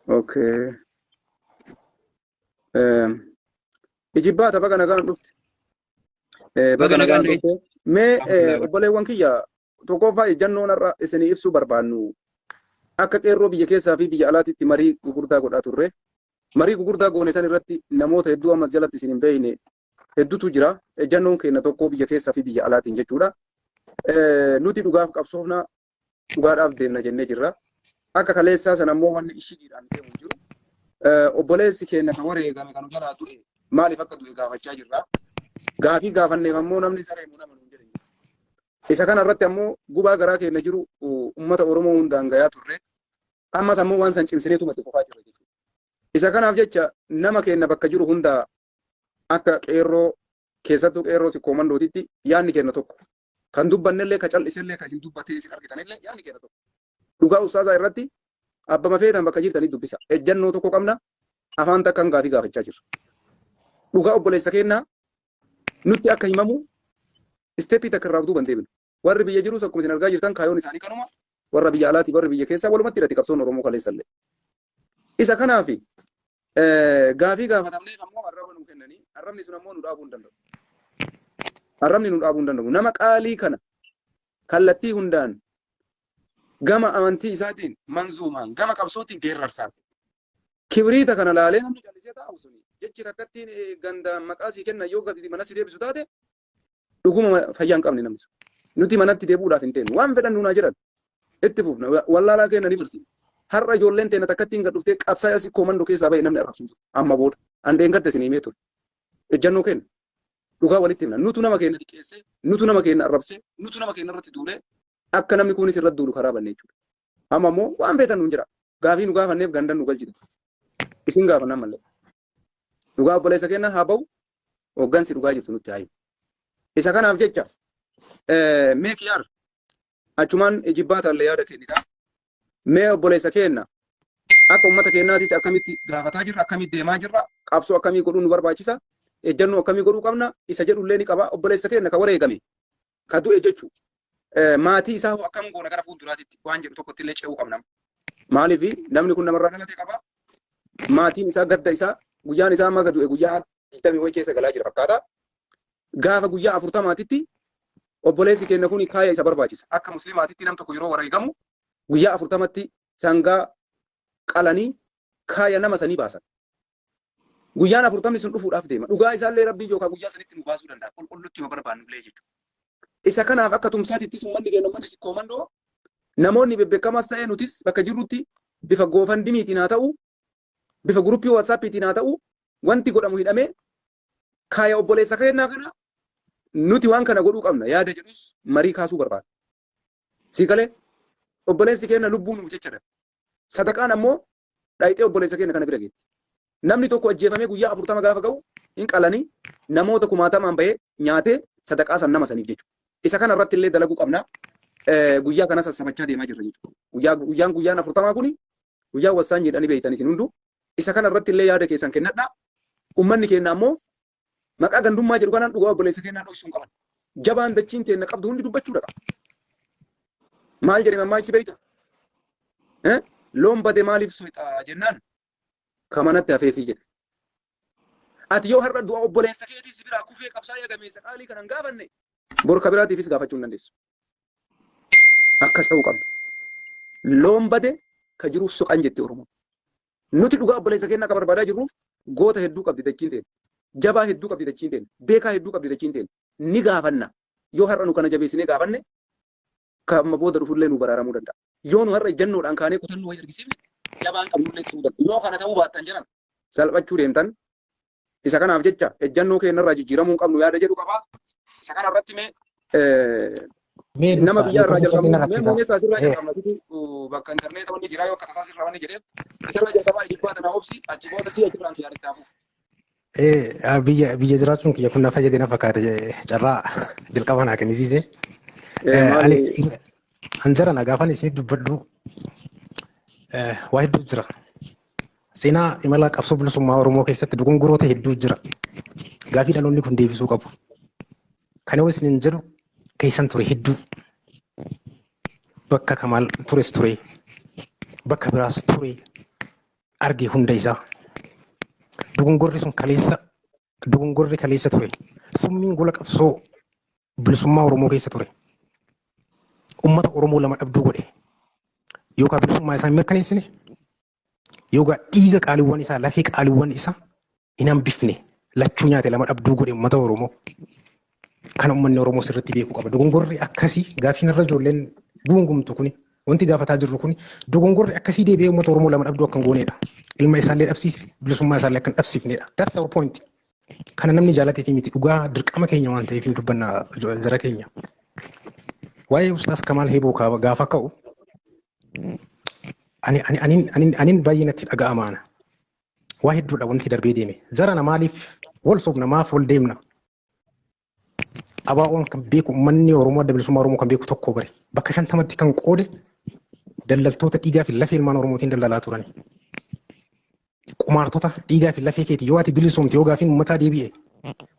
Okay. Ijibbaata baga nagaan dhufte. Baga nagaan dhufte. Mee obboleewwan kiyya tokkoffaa ejjannoon irra isinii ibsuu barbaannu. Akka qeerroo biyya keessaa fi biyya alaatiitti marii gugurdaa godhaa turre. Marii gugurdaa goone san irratti namoota hedduu ammas jalatti isin hin beekne hedduutu jira. Ejjannoon keenya tokko biyya keessaa fi biyya alaatiin jechuudha. Nuti dhugaaf qabsoofna dhugaadhaaf deemna jennee jirra. Akka kaleessaa sana ammoo wanni ishiidhaan deemu jiru. Obboleessi keenya kan wareegame kan jalaa ture maaliif akka du'e gaafachaa jirra. Gaafii gaafanneef ammoo namni saree nu nama nuun jedhani. Isa kana irratti ammoo gubaa garaa keenya jiru uummata Oromoo hundaan gayaa turre. Ammas ammoo waan san cimsineetu matti fufaa jirra jechuudha. Isa kanaaf jecha nama keenya bakka jiru hundaa akka qeerroo keessattuu qeerroo sikkoommandootitti yaadni keenya tokko. Kan dubbannellee ka cal'isellee ka isin dubbatee isin argitanillee yaadni keenya tokko. Dhugaa ustaazaa irratti abbama feetan bakka jirtanii dubbisa. Ejjannoo tokko qabna afaan takkaan gaafii gaafachaa jirra. Dhugaa obboleessa keenyaa nutti akka himamu isteeppii takka irraa duuban deebinu. Warri biyya jirus akkuma isin argaa jirtan kaayoon isaanii kanuma. Warra biyya alaatii warri biyya keessaa walumatti hidhati qabsoon Oromoo kaleessallee. Isa kanaafi gaafii gaafatamneef ammoo arraba nu kennanii arrabni sun ammoo nu dhaabuu hin danda'u. Arrabni nu dhaabuu hin danda'u. Nama qaalii kana kallattii hundaan gama amantii isaatiin manzuumaan gama qabsootiin geerrarsaan. Kibriita kana laalee namni callisee taa'u suni jechi takkattiin gandaan maqaa sii kennan yoo gadi mana si deebisu taate dhuguma fayyaa hin qabne namni sun. Nuti manatti deebuudhaaf hin teenu waan fedhan nuunaa jedhan itti fufna wallaalaa keenya ni firsi. Har'a ijoolleen teenya takkattiin gad dhuftee qabsaa asii koomandoo keessaa bahee namni arrabsu jiru. Amma booda handeen gadda isin himee ture. Ejjannoo kenna. Dhugaa walitti himna. Nutu nama keenya xiqqeessee, nutu nama keenya arrabsee, nutu nama keenya irratti duulee akka namni kunis irratti duulu karaa banne jechuudha. Amma immoo waan feetan nuun jira. Gaafii nu gaafanneef gandan nu galchita. Isin gaafannan mallee. Dhugaa obboleessa keenya haa ba'u hooggansi dhugaa jirtu nutti haa himu. Isa kanaaf jecha mee kiyyaar achumaan ijibbaatallee yaada kennita. Mee obboleessa keenya akka uummata keenyaatitti akkamitti gaafataa jirra, akkamitti deemaa jirra, qabsoo akkamii godhuu nu barbaachisa, ejjannoo akkamii godhuu qabna, isa jedhullee ni qaba. Obboleessa keenya ka wareegame, ka du'e jechuudha. Maatii isaa hoo akkam goona gara fuulduraatitti waan jedhu tokkotti illee ce'uu qabna. Maaliif namni kun namarraa dhalate qaba. Maatiin isaa gadda isaa guyyaan isaa amma du'e guyyaa 20 wayii keessa galaa jira fakkaata. Gaafa guyyaa 40titti obboleessi keenya kun kaaya isa barbaachisa. Akka musliimaatitti nam tokko yeroo wareegamu guyyaa 40tti sangaa qalanii kaaya nama sanii baasan. Guyyaan 40 sun dhufuudhaaf deema. Dhugaa isaallee rabbii yookaan guyyaa sanitti nu baasuu danda'a. Qulqulluutti ma barbaannullee jechuudha. Isa kanaaf akka tumsaatittis uummanni keenya uummanni sikkoomandoo namoonni bebbeekamaas ta'ee nutis bakka jirrutti bifa goofandimiitiin haa ta'u bifa guruppii waatsaappiitiin haa ta'u wanti godhamu hidhamee kaaya obboleessa keenyaa kana nuti waan kana godhuu qabna yaada jedhus marii kaasuu barbaada. Siikalee obboleessi keenya lubbuu nuuf jecha sadaqaan ammoo dhaayitee obboleessa keenya kana bira geetti. Namni tokko ajjeefamee guyyaa 40 gaafa ga'u hin qalanii namoota 1000 bahee nyaatee sadaqaa san nama saniif jechuudha. Isa kana irratti illee dalaguu qabna. Guyyaa kana sassabachaa deemaa jirra jechuudha. Guyyaan 40 kuni guyyaa wassaan jedhanii beeytan isin hundu. Isa kana irratti illee yaada keessan kennadha. Uummanni keenya ammoo maqaa gandummaa jedhu kanaan dhugaa obboleessa keenyaa dhoksuu hin qaban. Jabaan dachiin teenya qabdu hundi dubbachuudha qaba. Maal jedhee mammaa isi beeyta? Loon bade maaliif soixaa jennaan kamanatti hafeefii jedhe. Ati yoo har'a du'a obboleessa keetiis biraa kufee qabsaa eegameessa qaalii kanan gaafanne borka biraatiifis gaafachuu hin dandeessu. Akkas ta'uu qabna. Loon bade ka jiruuf soqan jette Oromoon. Nuti dhugaa obboleessa keenya akka barbaadaa jirruuf goota hedduu qabdi dachiin teenya. Jabaa hedduu qabdi dachiin teenya. Beekaa hedduu qabdi dachiin teenya. Ni gaafanna. Yoo har'a nu kana jabeessinee gaafanne kamma booda dhufullee nu baraaramuu danda'a. Yoo nu har'a ejjannoodhaan kaanee kutannoo wayii argisiifne jabaan qabnullee ta'uu danda'a. Yoo kana ta'uu baattan jiran salphachuu deemtan. Isa kanaaf jecha ejjannoo keenyarraa jijjiiramuu qabnu yaada jedhu qabaa. Isa kana irratti mee Mee Nama dursa biyya irraa neetworkii jalqabu keetiin mee rakkisa. muummee isaatirraa jalqabnatutu bakka intarneeta wanni jiraa yoo akka tasaas irraa wanni jedheef isarraa jalqabaa dhibbaa tanaa obsi achi booda si achirraan kiyyaa itti hafuuf. Biyya jiraachuun kiyya kun na fayyade na fakkaate carraa jalqaba naa kennisiise. Ani Maali hanjara na gaafan isin dubbadhu waa hedduu jira. Seenaa imala qabsoo bilisummaa Oromoo keessatti dogongoroota hedduu jira. Gaafii dhaloonni kun deebisuu qabu. Kana yoo isin jedhu keessan ture hedduu. Bakka Kamaal tures ture. Bakka biraas ture. Arge hunda isaa. Dogongorri sun kaleessa ture. Summiin gola qabsoo bilisummaa Oromoo keessa ture. Uummata Oromoo lama dhabduu godhe. Yookaan bilisummaa isaa hin mirkaneessine. Yookaan dhiiga qaaliiwwan isaa lafee qaaliiwwan isaa hin hambifne lachuu nyaate lama dhabduu godhe uummata Oromoo. Kan uummanni Oromoo sirriitti beekuu qaba. Dogongorri akkasii gaafiin irra ijoolleen gungumtu kuni wanti gaafataa jirru kuni dogongorri akkasii deebi'ee uummata Oromoo lama dhabduu akka hin goonedha. Ilma isaallee dhabsiise bilisummaa isaallee akka hin dhabsiifnedha. That's our point. Kana namni jaalatee fi miti dhugaa dirqama keenya waan ta'eef hin dubbanna jara keenya. Waa'ee Ustaas Kamaal Heeboo gaafa ka'u Anin baay'ee natti dhaga'amaana. Waa hedduudha wanti darbee deeme. Jarana maaliif wal sobna maaf wal deemna? Abaa'oon kan beeku uummanni Oromoo adda bilisummaa Oromoo kan beeku tokko bare. Bakka 50tti kan qoode daldaltoota dhiigaa fi lafee ilmaan Oromootiin daldalaa turani. Qumaartota dhiigaa fi lafee keeti yoo ati bilisoomte yoo gaafiin uummataa deebi'e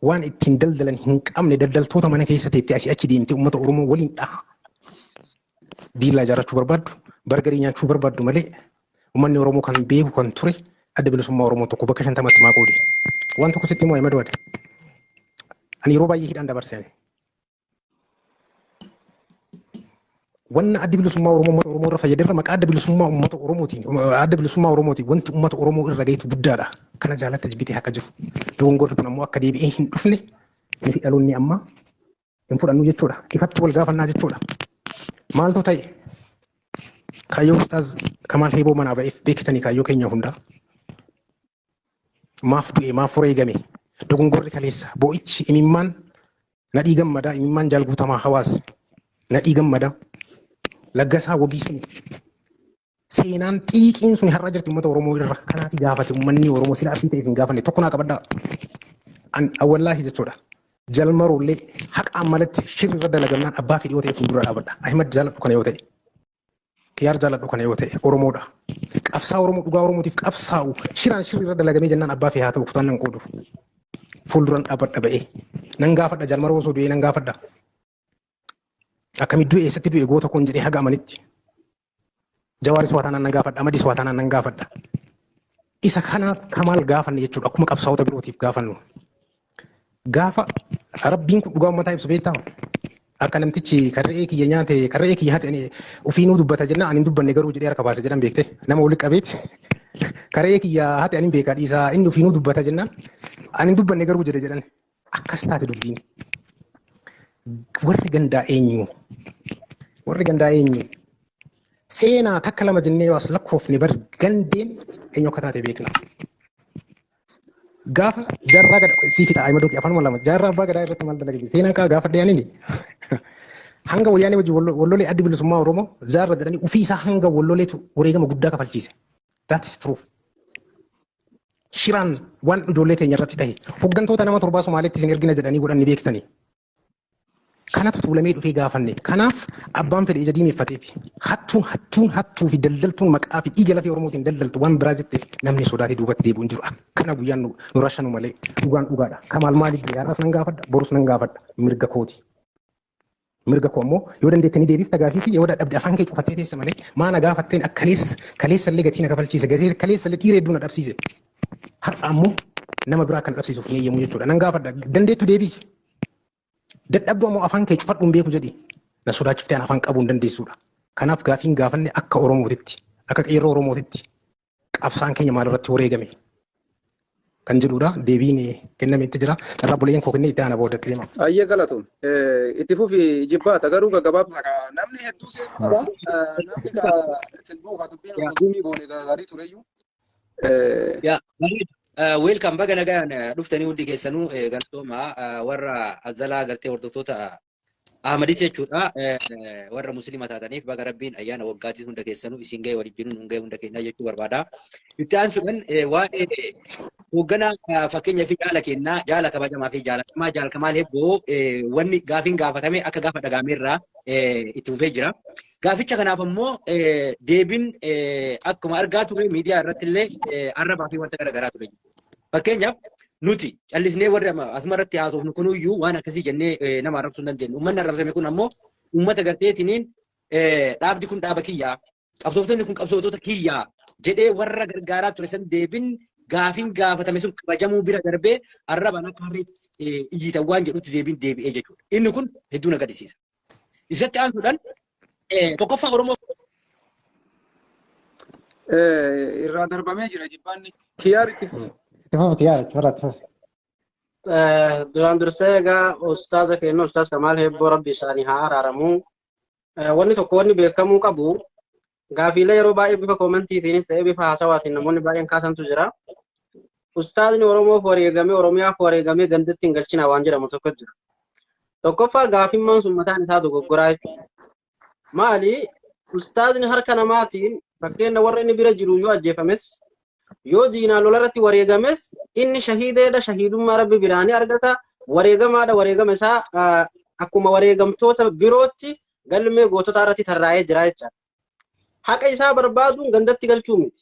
waan ittiin daldalan hin qabne daldaltoota mana keessa teettee asii achi deemtee uummata Oromoo waliin dhaha. Biillaa ijaarrachuu barbaaddu. Bargarii nyaachuu barbaaddu malee uummanni Oromoo kan beeku kan ture adda bilisummaa Oromoo tokko bakka 50tti maa qoode. Waan tokko sitti immoo hima duwwaadha. Ani yeroo baay'ee hidhaan dabarsee. Wanna adda bilisummaa Oromoo irra fayyadamerra maqaa adda bilisummaa uummata Oromootiin wanti uummata Oromoo irra gaheetu guddaadha. Kana jaalatta jibbitee akka jiru. Dogongorri kun ammoo akka deebi'ee hin dhufne nuti dhaloonni ammaa hin fudhannu jechuudha. Ifatti wal gaafannaa jechuudha. Maaltu ta'e? Kaayyoo Ustaaz Kamaal Heeboo manaa ba'eef beektanii kaayyoo keenya hundaa. Maaf du'e maaf wareegame dogongorri kaleessa boo'ichi imimmaan nadhii gammadaa imimmaan jaalguutamaa hawaasa nadhii gammadaa laggasaa wabii sun seenaan xiiqiin sun har'a jirti uummata Oromoo irra kanaaf gaafate uummanni Oromoo sila arsii ta'eef hin gaafanne tokko naa qabaddaa. Wallaahi jechuudha. Jalmaroollee haqaan malatti shirri irra dalagamnaan abbaa fedhii yoo ta'e fuuldura dhaabadha. Ahimad jaaladhu kana yoo ta'e. Kiyaar jaaladhu kana yoo ta'e Oromoodha. Qabsaa Oromoo dhugaa Oromootiif qabsaa'u shiraan shirri irra dalagamee jennaan abbaa fi haa ta'u kutaan nan qooduuf. Fuulduraan dhaabadha ba'ee. Nan gaafadha jalmaroo osoo du'ee nan gaafadha. Akkamitti du'e eessatti du'e goota kun jedhee haga amanitti. Jawaaris waa taanaan nan gaafadha. Amadis waa taanaan nan gaafadha. Isa kanaaf Kamaal gaafanne jechuudha akkuma qabsaa'ota birootiif gaafannu. Gaafa Rabbiin kun dhugaa uummataa ibsu beektaa? Akka namtichi karree kiyya nyaate karree kiyya haate ofiinuu dubbata jenna ani hin dubbanne garuu jedhee harka baase jedhan beekte nama walitti qabeeti karree kiyya haate ani beekaa dhiisaa inni ofiinuu dubbata jenna ani hin dubbanne garuu jedhe jedhan akkas taate dubbiin. Warri gandaa eenyu? Warri gandaa eenyu? Seenaa takka lama jennee yoo as lakkoofne bar gandeen eenyu akka taate beekna. Gaafa jaarraa gada siifi taa'ee madooki afaan lama jaarraa abbaa gadaa irratti maal dalagame seenaa kaa gaafa dhiyaanini hanga wayyaanee wajji wallolee addi bilisummaa Oromoo jaarra jedhanii ofii isaa hanga walloleetu wareegama guddaa kafalchiise. That is true. Shiraan waan ijoollee keenya irratti ta'e hooggantoota nama torbaa Somaaleetti isin ergina jedhanii godhan ni beektanii. Kanatu tuulamee dhufee gaafanne. Kanaaf abbaan fedhe ija diimeeffateeti. Hattuu fi daldaltuun maqaa fi dhiiga lafee Oromootiin daldaltu waan biraa jetteef namni sodaatee duubatti deebi'u hin jiru. Akkana guyyaan nu rashanu malee dhugaan dhugaadha. Kamaal maaliif biyya har'as nan gaafadha borus nan gaafadha mirga kooti. Mirga koo ammoo yoo dandeettanii deebifta gaafii fi yoo dadhabde afaan kee cufattee teesse malee maana gaafatteen kaleessa illee gatii na kafalchiise kaleessa illee dhiiree hedduu na dhabsiise. Har'a ammoo nama biraa kan dhabsiisuuf ni eeyyamu jechuudha. Nan gaafadha dandeettu deebisi. Dadhabduu ammoo afaan kee cufadhu hin beeku jedhi na sodaachiftee afaan qabuu hin dandeessuudha. Kanaaf gaafiin gaafanne akka Oromootitti akka qeerroo Oromootitti qabsaan keenya maalirratti wareegame kan jedhudha. Deebiin kennamee itti jira. Carraa buleen koo kennee itti aana boodatti deema. Ayyee galatoom. Itti fufi jibbaata garuu gaggabaabsa namni hedduu seenu qaba. Namni Feesbuukaa dubbiin zuumii goone gaarii tureyyuu. Welcome baga nagaan dhuftanii hundi keessanuu galatooma warra azalaa galtee hordoftoota Ahmadis jechuudha warra muslima taataniif baga rabbiin ayyaana waggaatis hunda keessanuu isin ga'e waliin hunda hunda keenya jechuu barbaada. Itti aansuudhaan waa'ee hoogganaa fakkeenyaa fi jaala kennaa jaala kabajamaa fi jaalatamaa hebboo wanni gaafiin gaafatame akka gaafa dhagaameerraa itti fufee jira. Gaaficha kanaaf ammoo deebiin akkuma argaa ture miidiyaa irratti illee arrabaa fi wanta garaagaraa ture. Fakkeenyaaf nuti callisnee warri asumarratti haasofnu kunuyyuu waan akkasii jennee nama arrabsuu hin dandeenyu. Uummanni arrabsame kun ammoo uummata garteetiniin dhaabdi kun dhaaba kiyyaa, qabsooftoonni kun qabsooftoota kiyyaa jedhee warra gargaaraa ture san deebiin gaafiin gaafatame sun kabajamuu bira darbee arrabaan akka harree ijjiitan waan jedhutti deebiin deebi'ee jechuudha. Inni kun hedduu na gaddisiisa. Isatti aansuudhaan tokkoffaa Oromoo irraa darbamee jira jibbaanni kiyyaaritti. Duraan dursee egaa ustaaza keenya ustaaz Kamaal Hebboo rabbi isaanii haa araaramu. Wanni tokko wanni beekamuu qabu gaafiilee yeroo baay'ee bifa koomentiitiinis ta'ee bifa haasawaatiin namoonni baay'een kaasantu jira. Ustaazni Oromoof wareegamee Oromiyaaf wareegamee gandatti hin galchina waan jedhamu tokko jira. Tokkoffaa gaafimmaan sun mataan isaa dogoggoraa jechuudha. Maali ustaazni harka namaatiin fakkeenya warra inni bira jiru yoo ajjeefames yoo diinaan lolarratti wareegames inni shahiideedha shahiidummaa rabbi biraanii argata wareegamaadha wareegama isaa akkuma wareegamtoota birootti galmee gootota irratti tarraa'ee jira jecha. Haqa isaa barbaaduun gandatti galchuu miti.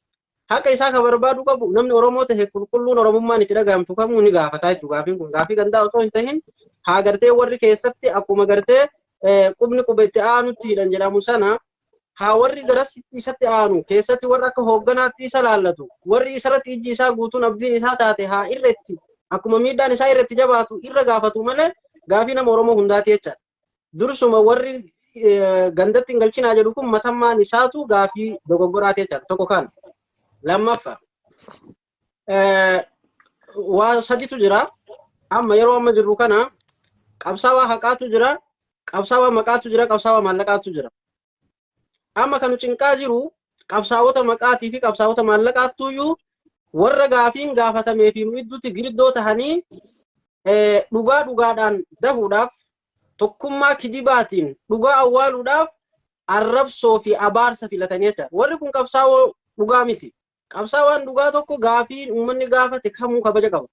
Haqa isaa ka barbaadu qabu namni Oromoo ta'e qulqulluun Oromummaan itti dhagahamtu kamuu ni gaafata jechuudha. Gaafiin kun gaafii gandaa osoo hin tahin haa gartee warri keessatti akkuma gartee qubni quba itti aanutti hidhan jedhamu sana haa warri garasitti isatti aanu keessatti warra akka hoogganaatti isa laallatu warri isarratti ijji isaa guutuun abdiin isaa taate haa irratti akkuma miidhaan isaa irratti jabaatu irra gaafatu malee gaafii nama Oromoo hundaati jecha. Dursuma warri gandatti hin galchinaa jedhu kun matammaan isaatu gaafii dogoggoraati jecha tokko kan. Lammaffaa waa saditu jira amma yeroo amma jirru kana qabsaawaa haqaatu jira qabsaawaa maqaatu jira qabsaawaa maallaqaatu jira. Amma kan cinqaa jiru qabsaawota maqaatii fi qabsaawota maallaqaattuyyuu warra gaafiin gaafatamee fi midduutti giriddoo tahanii dhugaa dhugaadhaan dahuudhaaf tokkummaa kijibaatiin dhugaa awwaaluudhaaf arrabsoo fi abaarsa filatanii jecha. Warri kun qabsaawoo dhugaa miti. Qabsaawaan dhugaa tokko gaafiin uummanni gaafate kamuu kabaja qaba.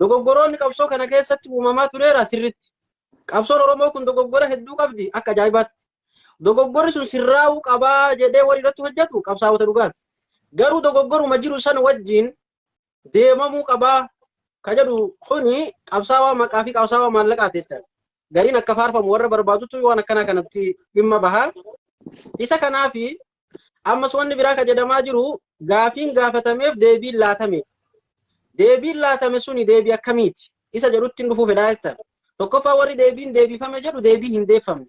Dogoggoroonni qabsoo kana keessatti uumamaa tureera sirritti. Qabsoon Oromoo kun dogoggora hedduu qabdi akka ajaa'ibaatti. Dogoggorri sun sirraa'uu qabaa jedhee warri irratti hojjetu qabsaa'ota dhugaati. Garuu dogoggoruma jiru san wajjin deemamuu qabaa ka jedhu kuni qabsaawaa maqaa fi qabsaawaa maallaqaati jechuudha. Gariin akka faarfamu warra barbaadutu waan akkanaa kanatti dhimma bahaa. Isa kanaafi ammas wanni biraa ka jedhamaa jiru gaafiin gaafatameef deebiin laatame. Deebiin laatame suni deebii akkamiiti? Isa jedhutti hin dhufuu fedhaa jechuudha. Tokkoffaa warri deebiin deebifame jedhu deebii hin deeffamne.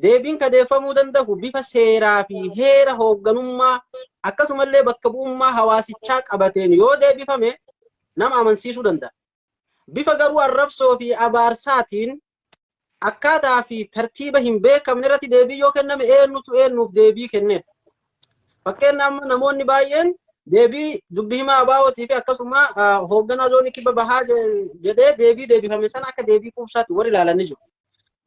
Deebiin ka deeffamuu danda'u bifa seeraa fi heera hoogganummaa akkasumallee bakka bu'ummaa hawaasichaa qabateen yoo deebifame nama amansiisuu danda'a. Bifa garuu arrabsoo fi abaarsaatiin akkaataa fi tartiiba hin beekamne irratti deebii yoo kenname eenyutu eenyuuf deebii kennedha. Fakkeenya amma namoonni baay'een deebii dubbii himaa abaawootii fi akkasuma hoogganaa zoonii kibba bahaa jedhee deebii deebifame sana akka deebii quubsaatti warri ilaalanii jiru.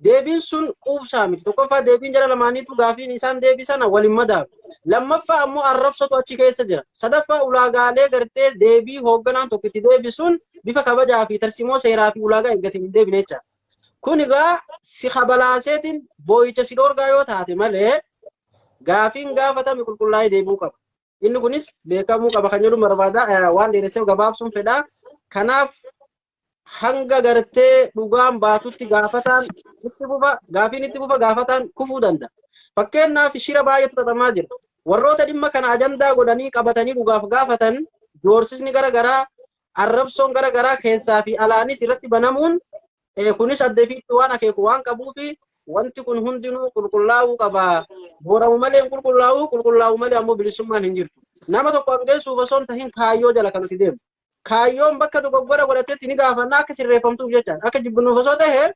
Deebiin sun quubsaa miti. Tokkoffaa deebiin jara lamaaniitu gaafiin isaan deebisana waliin madaalu. Lammaffaa ammoo arrabsatu achi keessa jira. Sadaffaa ulaagaalee gartee deebii hoogganaan tokko itti deebisuun bifa kabajaa fi tarsimoo seeraa fi ulaagaa eeggate hin deebine jecha. Kun egaa si habalaaseetiin boo'icha si dhoorgaa yoo taate malee gaafiin gaafatame qulqullaa'ee deebi'uu qaba. Inni kunis beekamuu qaba kan jedhu barbaada waan dheeressee gabaabsuun fedha. Kanaaf hanga gartee dhugaan baatutti gaafataan itti bufa gaafiin itti bufa gaafataan kufuu danda'a. Fakkeenyaaf shira baay'eetu xaxamaa jira. Warroota dhimma kana ajandaa godhanii qabatanii dhugaaf gaafatan doorsisni garagaraa arrabsoon garagaraa keessaa fi alaanis irratti banamuun kunis addee fi waan akeeku waan qabuufi wanti kun hundinuu qulqullaa'uu qaba. Boramu malee qulqullaa'uu malee ammoo bilisummaan hin jirtu. Nama tokko abdeessuuf osoo hin tahin kaayyoo jala kan nuti deemu. Kaayyoon bakka dogoggora godhateetti ni gaafannaa akka sirreeffamtuuf jechaan akka jibbinuuf osoo ta'e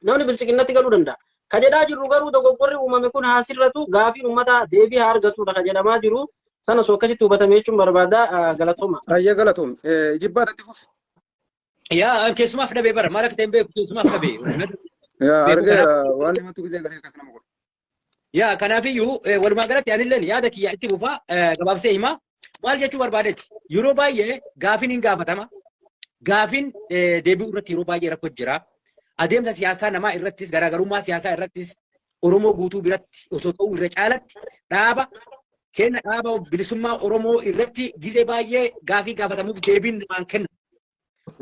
namni bilchiqinnatti galuu danda'a. Ka jedhaa jirru garuu dogoggorri uumame kun haa sirratu gaafiin uummataa deebii haa argatudha ka jedhamaa jiru sana soo akkasitti hubatame jechuun barbaada galatooma. Ayya galatoom jibbaatatti fufi. Yaa keessumaaf dhabee bara maal akka ta'e beeku keessumaaf dhabee Yaa beeku kanaaf argeera waan himatu gisee galee akkas nama godhu. yaa kanaafiyyu walumaa galatti anilleen yaada kiyya itti fufaa gabaabsee himaa maal jechuu barbaadetti yeroo baay'ee gaafiin hin gaafatama gaafiin deebi'u irratti yeroo baay'ee rakkoo jira adeemsa siyaasaa namaa irrattis garaagarummaa siyaasaa irrattis Oromoo guutuu biratti osoo ta'uu irra caalatti dhaaba kenna dhaaba bilisummaa Oromoo irratti gisee baay'ee gaafii gaafatamuuf deebiin namaan kenna.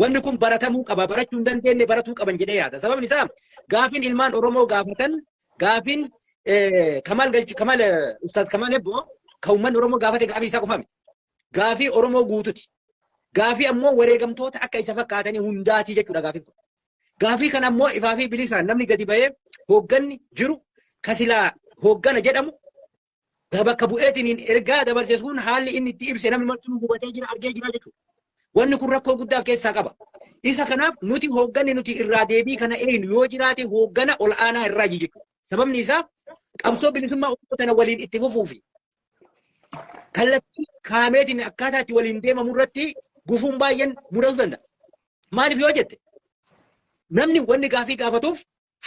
Wanni kun baratamuu qaba barachuu hin dandeenye baratuu qaban jedhee yaada. Sababni isaa gaafiin ilmaan Oromoo gaafatan gaafiin Kamal Ustaaz Kamal Ebboo kan uummanni Oromoo gaafate gaafii isaa qofa miti. Gaafii Oromoo guututi. Gaafii ammoo wareegamtoota akka isa fakkaatanii hundaatii jechuudha gaafiin kun. Gaafii kana ammoo ifaa fi bilisaan namni gadi ba'ee hoogganni jiru kasilaa hooggana jedhamu bakka bu'eetiin ergaa dabarsuun haalli inni itti ibse namni martuu hubatee jira argee jira jechuudha. Wanni kun rakkoo guddaa keessaa qaba. Isa kanaaf nuti hoogganni nuti irraa deebii kana eenyu yoo jiraate hooggana ol aanaa irraa jechuudha. Sababni isaa qabsoo bilisummaa Oromoo tana waliin itti fufuu fi kallattii kaameetiin akkaataa itti waliin deemamu irratti gufuun baay'een mudachuu danda'a. Maaliif yoo jette namni wanni gaafii gaafatuuf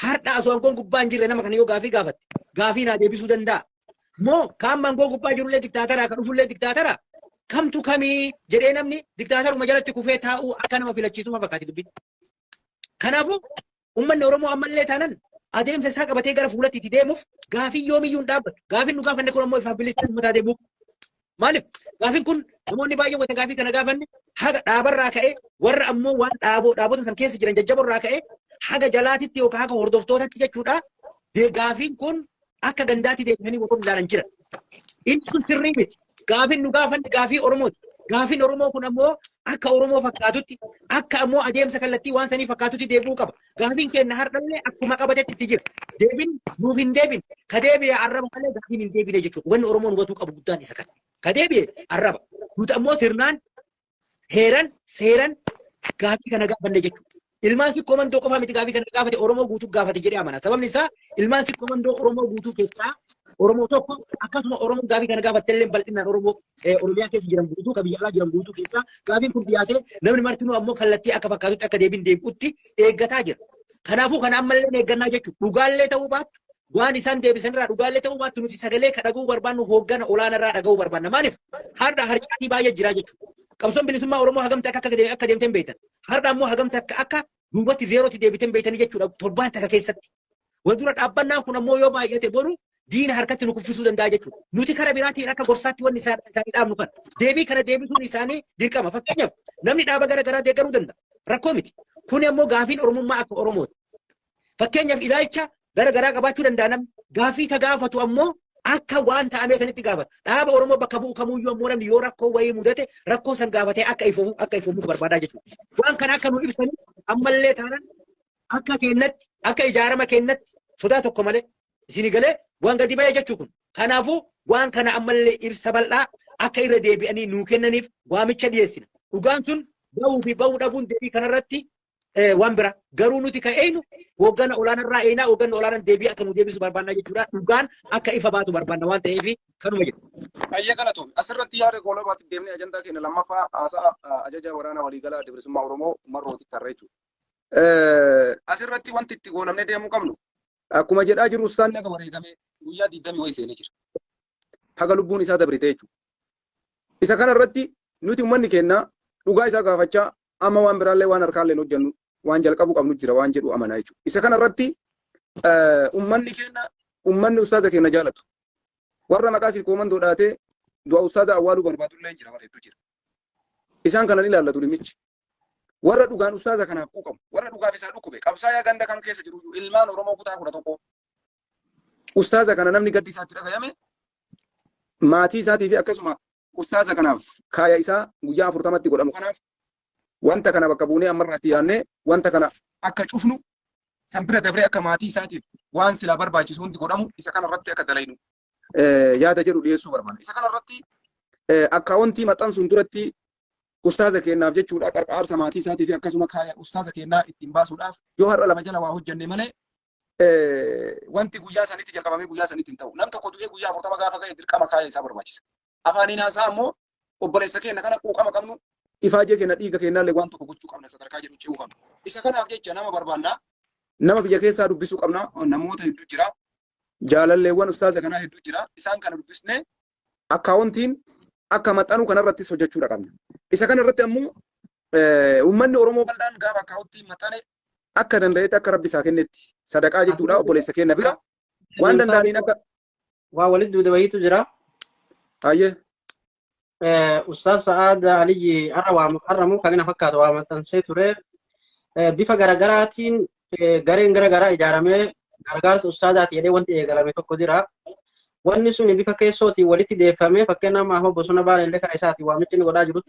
har'a osoo aangoon gubbaa hin jirre nama kana yoo gaafii gaafatte gaafii naa deebisuu danda'a. Moo kaan aangoo gubbaa jirullee diktaataraa kan dhufullee diktaataraa kamtu kamii jedhee namni diktaataruma jalatti kufee taa'uu akka nama filachiisuma fakkaati dubbiin. Kanaafuu uummanni Oromoo ammallee taanan adeemsa isaa qabatee gara fuulatti itti deemuuf gaafii yoomiyyuu hin dhaabbatu. Gaafiin nu gaafanne kun ammoo ifaaf bilisaan mataa deemuuf. Maaliif gaafiin kun namoonni baay'ee wanta gaafii kana gaafanne haga dhaabarraa ka'ee warra ammoo waan dhaabota kan keessa jiran jajjaborraa ka'ee haga jalaatitti yookaan haga hordoftootatti jechuudha. Gaafiin kun akka gandaatti deemanii warroon ilaalan jiran. Inni sun sirrii miti. Gaafiin nu gaafanne gaafii Oromooti. Gaafiin Oromoo kun ammoo akka Oromoo fakkaatutti akka ammoo adeemsa kallattii waan sanii fakkaatutti deebi'uu qaba. Gaafiin keenya har'allee akkuma qabatetti itti jira. Deebiin nuuf hin deebine. Ka deebi'e arraba malee gaafiin hin deebine jechuudha. Wanni Oromoon hubatuu qabu guddaan isa kana. Ka deebi'e arraba. Nuti ammoo sirnaan heeran seeran gaafii kana gaafanne jechuudha. Ilmaan sikkoo mandoo qofaa miti gaafii kana gaafate Oromoo guutuu gaafate jedhee amana. Sababni isaa ilmaan sikkoo mandoo Oromoo guutuu keessaa Oromoo tokko akkasuma Oromoo gaafii kana gaafattellee bal'inaan Oromiyaa keessa jiran guutuu kan biyya alaa jiran guutuu keessaa gaafiin kun dhiyaatee namni martinuu ammoo kallattii akka fakkaatutti akka deebiin deebi'utti eeggataa jira. Kanaafuu kana ammallee eeggannaa jechuudha. Dhugaallee ta'uu baattu waan isaan deebisanirraa dhugaallee ta'uu baattu nuti sagalee ka dhaga'uu barbaannu hooggana olaanarraa dhaga'uu barbaanna. Maaliif har'a harcaatii baay'ee jira jechuudha. Qabsoon bilisummaa Oromoo hagamta akka deemteen beektan. Har'a ammoo hagamta akka duubatti zeerootti deebiteen beektanii jechuudha. Torbaan takka keessatti. Waldura dhaabbannaan kun ammoo yoo baay'ate boru diina harkatti nu kuffisuu danda'a jechuudha. Nuti karaa biraatiin akka gorsaatti wanni isaanii dhaabnu kan deebii kana deebisuun isaanii dirqama. Fakkeenyaaf namni dhaaba gara garaa deeggaruu danda'a. Rakkoo miti. Kun ammoo gaafiin Oromummaa akka Oromooti. Fakkeenyaaf ilaalcha gara garaa qabaachuu danda'a namni. Gaafii ka gaafatu ammoo akka waan ta'amee sanitti gaafata. Dhaaba Oromoo bakka bu'u kamuyyuu ammoo namni yoo rakkoo wayii mudate rakkoo san gaafatee akka ifoomuuf barbaadaa jechuudha. Waan kana akka nu ibsanii ammallee taanan akka kennatti akka ijaarama kennatti sodaa tokko malee isinii galee waan gadi ba'ee jechuu kun. Kanaafuu waan kana ammallee ibsa bal'aa akka irra deebi'anii nuu kennaniif waamicha dhiyeessina. Dhugaan sun ba'uu fi ba'uu dhabuun deebii kanarratti waan bira. Garuu nuti ka'eenu hooggana olaanarraa eenaa hooggana olaanaan deebii akka nu deebisu barbaanna jechuudha. Dhugaan akka ifa baatu barbaanna waan ta'eef kanuma jedhu. Ayya galatoom asirratti yaada goolabaatti deemnee ajandaa keenya lammaffaa haasaa ajaja waraana waliigalaa bilisummaa Oromoo marrooti tarree jechuudha. Asirratti wanti itti goolamnee deemuu qabnu akkuma jedhaa jiru ustaanni akka wareegamee guyyaa 20 wayii seenee jira. Haga lubbuun isaa dabrite jechuudha. Isa kanarratti nuti uummanni keenya dhugaa isaa gaafachaa amma waan biraallee waan harkaallee hojjennu waan jalqabu qabnu jira waan jedhu amanaa jechuudha. Isa kanarratti uummanni ustaaza keenya jaalatu. Warra maqaa sikkoo mandoo dhaatee du'a ustaaza awwaaluu barbaadullee jira bareedu jira. Isaan kanan ilaallatu dhimmichi. Warra dhugaan ustaaza kanaaf quuqamu, warra dhugaaf isaa dhukkube, qabsaayaa ganda kam keessa jiru ilmaan Oromoo kutaa 11 ustaaza kana namni gaddi isaatti dhagayame maatii isaatii fi akkasuma ustaaza kanaaf kaaya isaa guyyaa 40tti godhamu kanaaf wanta kana bakka buunee ammarraatti yaannee wanta kana akka cufnu sanbira dabree akka maatii isaatiif waan silaa barbaachisu hundi godhamu isa kanarratti akka dalaynu yaada jedhu dhiyeessuu barbaanna. Isa kanarratti akkaawuntii maxxansuun duratti ustaaza keenyaaf jechuudha qarqaarsa maatii isaatii fi akkasuma kaaya ustaaza keenyaa ittiin baasuudhaaf yoo har'a lama jala waa hojjenne malee wanti guyyaa sanitti jalqabamee guyyaa sanitti hin ta'u. Nam tokko du'ee guyyaa 40 gaafa ga'e dirqama kaaya isaa barbaachisa. Afaaniin haasaa ammoo obboleessa keenya kana quuqama qabnu ifaajee keenya dhiiga keenyaallee waan tokko gochuu qabna sadarkaa jedhu ce'uu qabna. Isa kanaaf jecha nama barbaannaa nama biyya keessaa dubbisuu qabna. Namoota hedduu jira. Jaalalleewwan ustaaza kanaa hedduu jira. Isaan kana dubbisnee akkaawuntiin akka maxxanu kanarrattis hojjechuudha qabna. Isa kanarratti ammoo uummanni Oromoo bal'aan gaafa akkaawuntiin maxxane akka danda'etti akka rabbi isaa kennetti sadaqaa jechuudha obboleessa keenya bira. Waan danda'aniin akka waa walitti duude wayiitu jira. Ayyee. Ustaaz Sa'aad Aliyyi har'amuu kan inni fakkaatu waa maxxansee ture. Bifa garaagaraatiin gareen garaagaraa ijaaramee gargaarsa ustaazaati jedhee wanti eegalame tokko jira. Wanni sun bifa keessootiin walitti deeffamee fakkeenyaaf amma bosona baalee kana isaati waamichi inni godhaa jiru.